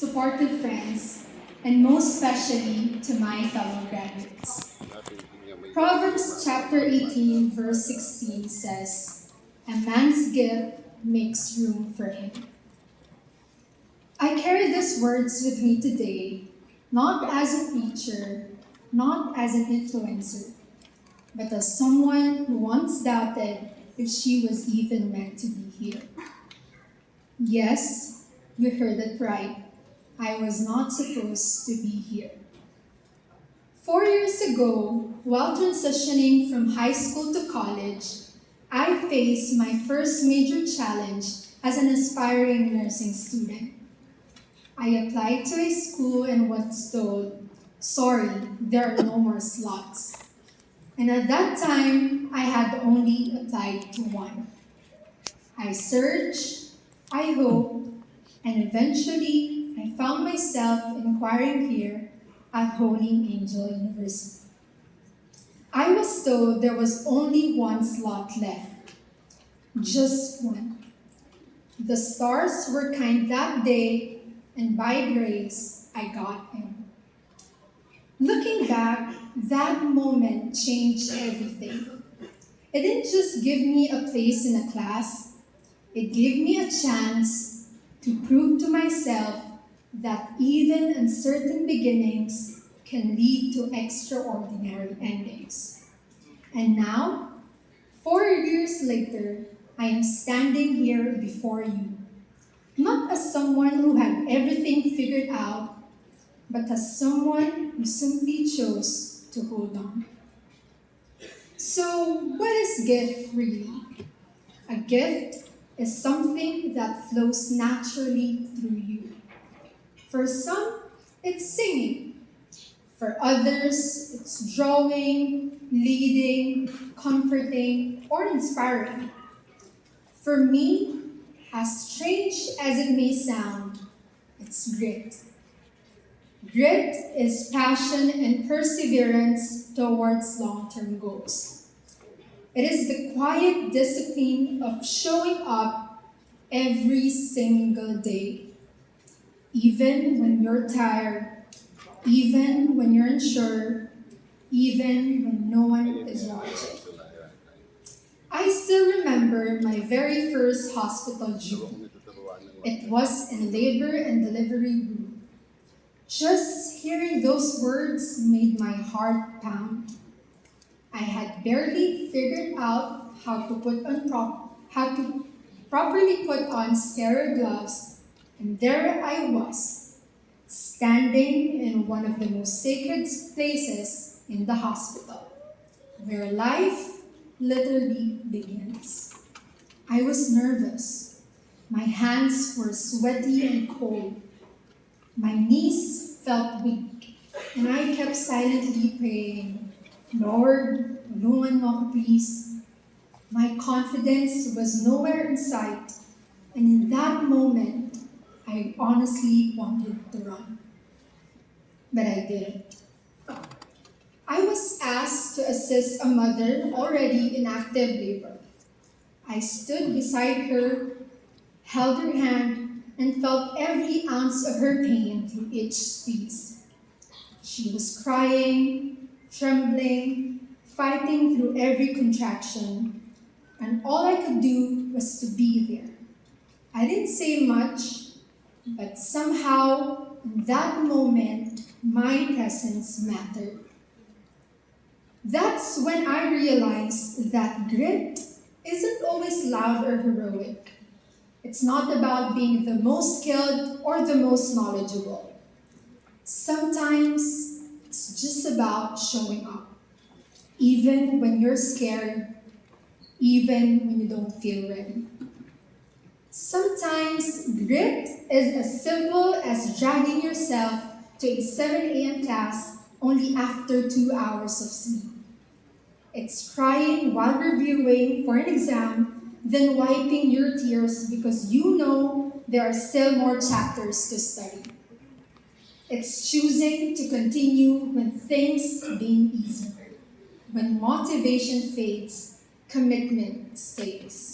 supportive friends, and most especially to my fellow graduates. Proverbs chapter 18, verse 16 says, "A man's gift makes room for him." I carry these words with me today, not as a preacher, not as an influencer, but as someone who once doubted if she was even meant to be here. Yes, you heard it right. I was not supposed to be here. 4 years ago, while transitioning from high school to college, I faced my first major challenge as an aspiring nursing student. I applied to a school and was told, "Sorry, there are no more slots." And at that time, I had only applied to one. I searched, I hoped, and eventually I found myself inquiring here at Holy Angel University. I was told there was only one slot left, just one. The stars were kind that day, and by grace, I got in. Looking back, that moment changed everything. It didn't just give me a place in a class, it gave me a chance to prove to myself that even uncertain beginnings can lead to extraordinary endings. And now, 4 years later, I am standing here before you, not as someone who had everything figured out, but as someone who simply chose to hold on. So, what is gift really? A gift is something that flows naturally through you. For some, it's singing. For others, it's drawing, leading, comforting, or inspiring. For me, as strange as it may sound, it's grit. Grit is passion and perseverance towards long term goals. It is the quiet discipline of showing up every single day, even when you're tired, even when you're unsure, even when no one is watching. I still remember my very first hospital duty. It was in labor and delivery room. Just hearing those words made my heart pound. I had barely figured out how to properly put on sterile gloves, and there I was, standing in one of the most sacred places in the hospital, where life literally begins. I was nervous. My hands were sweaty and cold. My knees felt weak, and I kept silently praying, "Lord, tulungan mo ako please." My confidence was nowhere in sight, and in that moment, I honestly wanted to run. But I didn't. I was asked to assist a mother already in active labor. I stood beside her, held her hand, and felt every ounce of her pain through each squeeze. She was crying, trembling, fighting through every contraction, and all I could do was to be there. I didn't say much, but somehow, in that moment, my presence mattered. That's when I realized that grit isn't always loud or heroic. It's not about being the most skilled or the most knowledgeable. Sometimes it's just about showing up, even when you're scared, even when you don't feel ready. Sometimes grit is as simple as dragging yourself to a 7 a.m. class only after 2 hours of sleep. It's crying while reviewing for an exam, then wiping your tears because you know there are still more chapters to study. It's choosing to continue when things being easier. When motivation fades, commitment stays.